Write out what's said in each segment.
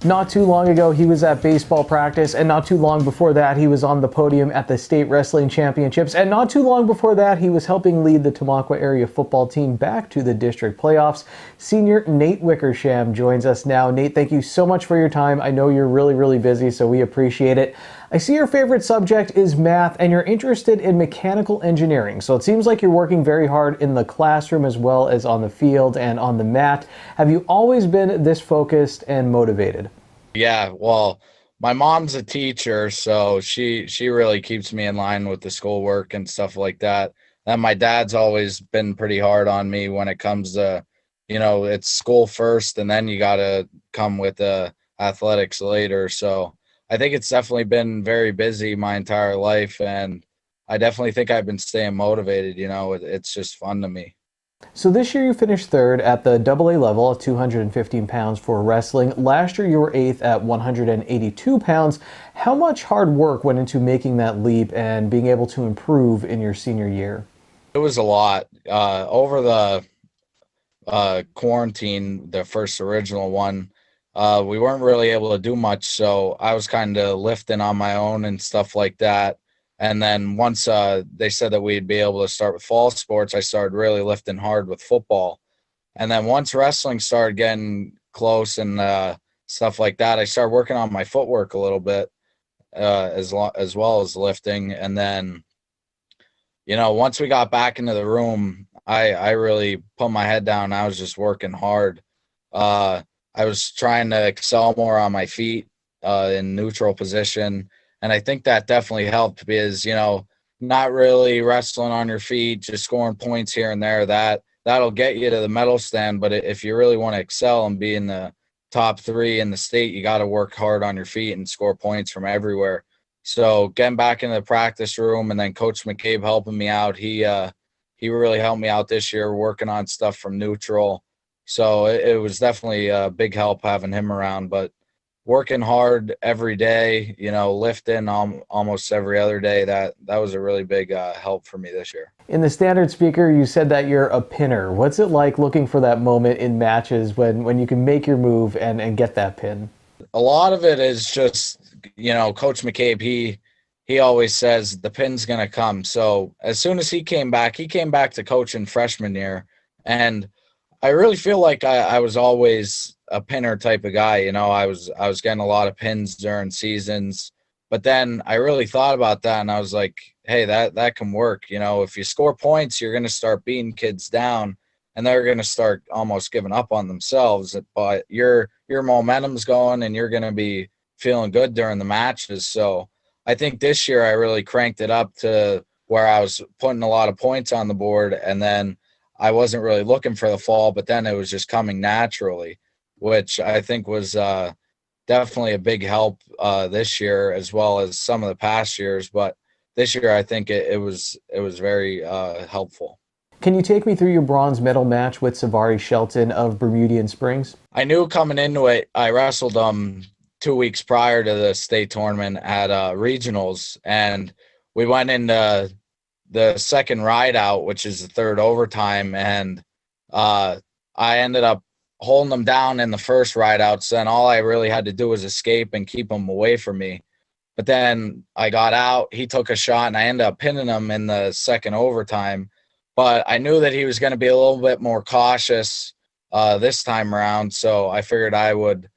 Not too long ago, he was at baseball practice, and not too long before that, he was on the podium at the state wrestling championships, and not too long before that, he was helping lead the Tamaqua area football team back to the district playoffs. Senior Nate Wickersham joins us now. Nate, thank you so much for your time. I know you're really busy, so we appreciate it. I see your favorite subject is math, and you're interested in mechanical engineering, so it seems like you're working very hard in the classroom as well as on the field and on the mat. Have you always been this focused and motivated? Yeah, well, my mom's a teacher, so she really keeps me in line with the schoolwork and stuff like that. And my dad's always been pretty hard on me when it comes to, it's school first, and then you got to come with athletics later. So I think it's definitely been very busy my entire life, and I definitely think I've been staying motivated. It's just fun to me. So this year you finished third at the AA level at 215 pounds for wrestling. Last year you were eighth at 182 pounds. How much hard work went into making that leap and being able to improve in your senior year? It was a lot. Over the quarantine, the first original one, we weren't really able to do much, so I was kind of lifting on my own and stuff like that. And then once they said that we'd be able to start with fall sports, I started really lifting hard with football. And then once wrestling started getting close and stuff like that, I started working on my footwork a little bit, as well as lifting. And then, once we got back into the room, I really put my head down. I was just working hard. I was trying to excel more on my feet in neutral position. And I think that definitely helped because, not really wrestling on your feet, just scoring points here and there, that'll get you to the medal stand. But if you really want to excel and be in the top three in the state, you got to work hard on your feet and score points from everywhere. So getting back into the practice room, and then Coach McCabe helping me out, he really helped me out this year working on stuff from neutral. So it was definitely a big help having him around. But working hard every day, lifting almost every other day, that was a really big help for me this year. In the standard speaker, you said that you're a pinner. What's it like looking for that moment in matches when you can make your move and get that pin? A lot of it is just, Coach McCabe, he always says the pin's going to come. So as soon as he came back to coaching freshman year. And I really feel like I was always a pinner type of guy. I was getting a lot of pins during seasons, but then I really thought about that, and I was like, hey, that can work. If you score points, you're going to start beating kids down, and they're going to start almost giving up on themselves. But your momentum's going, and you're going to be feeling good during the matches. So I think this year I really cranked it up to where I was putting a lot of points on the board, and then I wasn't really looking for the fall, but then it was just coming naturally, which I think was definitely a big help this year, as well as some of the past years. But this year, I think it was very helpful. Can you take me through your bronze medal match with Savari Shelton of Bermudian Springs? I knew coming into it, I wrestled 2 weeks prior to the state tournament at regionals, and we went into the second ride out, which is the third overtime, and I ended up holding them down in the first ride out. So then all I really had to do was escape and keep them away from me. But then I got out, he took a shot, and I ended up pinning him in the second overtime. But I knew that he was going to be a little bit more cautious this time around, so I figured I would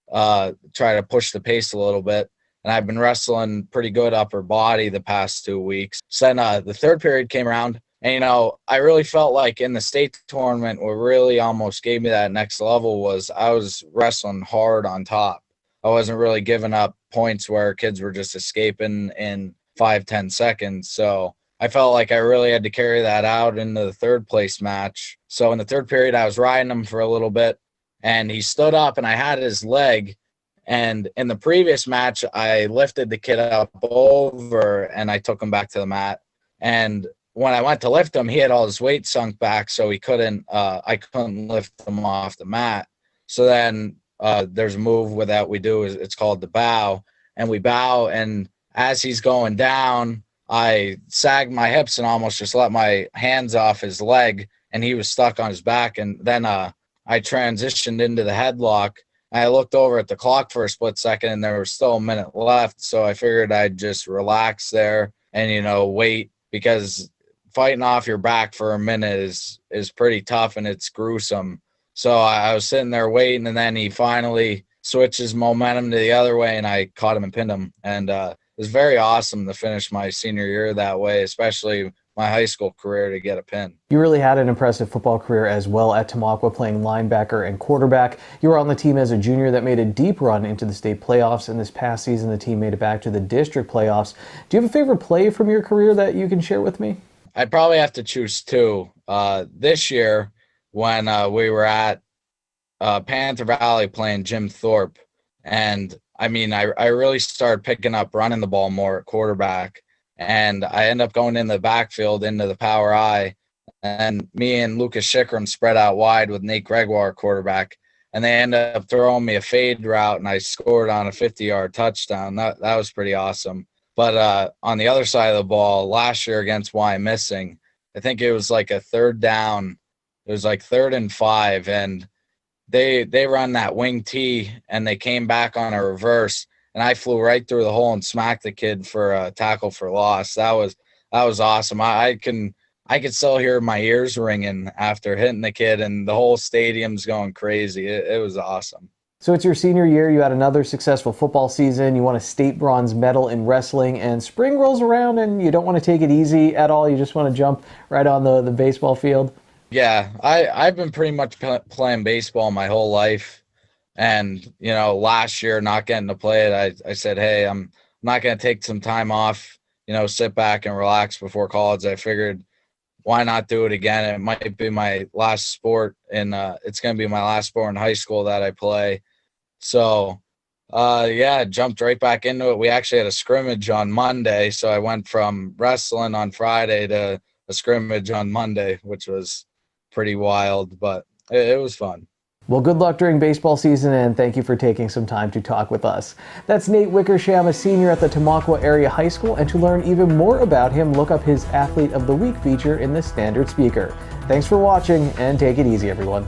try to push the pace a little bit. And I've been wrestling pretty good upper body the past 2 weeks. So then the third period came around, and, I really felt like in the state tournament, what really almost gave me that next level was I was wrestling hard on top. I wasn't really giving up points where kids were just escaping in 5-10 seconds. So I felt like I really had to carry that out into the third place match. So in the third period, I was riding him for a little bit, and he stood up, and I had his leg. And in the previous match, I lifted the kid up over, and I took him back to the mat. And when I went to lift him, he had all his weight sunk back, so I couldn't lift him off the mat. So then there's a move that we do, it's called the bow, and we bow, and as he's going down, I sagged my hips and almost just let my hands off his leg, and he was stuck on his back. And then I transitioned into the headlock, I looked over at the clock for a split second and there was still a minute left. So I figured I'd just relax there and, wait, because fighting off your back for a minute is pretty tough and it's gruesome. So I was sitting there waiting, and then he finally switches momentum to the other way, and I caught him and pinned him. And it was very awesome to finish my senior year that way, especially my high school career, to get a pin. You really had an impressive football career as well at Tamaqua, playing linebacker and quarterback. You were on the team as a junior that made a deep run into the state playoffs, and this past season the team made it back to the district playoffs. Do you have a favorite play from your career that you can share with me? I'd probably have to choose two. This year, when we were at Panther Valley playing Jim Thorpe, and I really started picking up running the ball more at quarterback, and I end up going in the backfield into the power I, and me and Wickersham spread out wide with Nate Gregoire quarterback, and they end up throwing me a fade route, and I scored on a 50-yard touchdown. That was pretty awesome. But on the other side of the ball, last year against Wickersham, I think it was like a third down. It was like 3rd and 5, and they run that wing T, and they came back on a reverse, and I flew right through the hole and smacked the kid for a tackle for loss. That was awesome. I could still hear my ears ringing after hitting the kid, and the whole stadium's going crazy. It was awesome. So it's your senior year, you had another successful football season, you won a state bronze medal in wrestling, and spring rolls around and you don't want to take it easy at all, you just want to jump right on the baseball field? Yeah, I've been pretty much playing baseball my whole life, and, last year not getting to play it, I said, hey, I'm not going to take some time off, sit back and relax before college. I figured, why not do it again? It might be my last sport, and it's going to be my last sport in high school that I play. So, jumped right back into it. We actually had a scrimmage on Monday, so I went from wrestling on Friday to a scrimmage on Monday, which was pretty wild, but it was fun. Well, good luck during baseball season, and thank you for taking some time to talk with us. That's Nate Wickersham, a senior at the Tamaqua Area High School, and to learn even more about him, look up his Athlete of the Week feature in the Standard Speaker. Thanks for watching, and take it easy, everyone.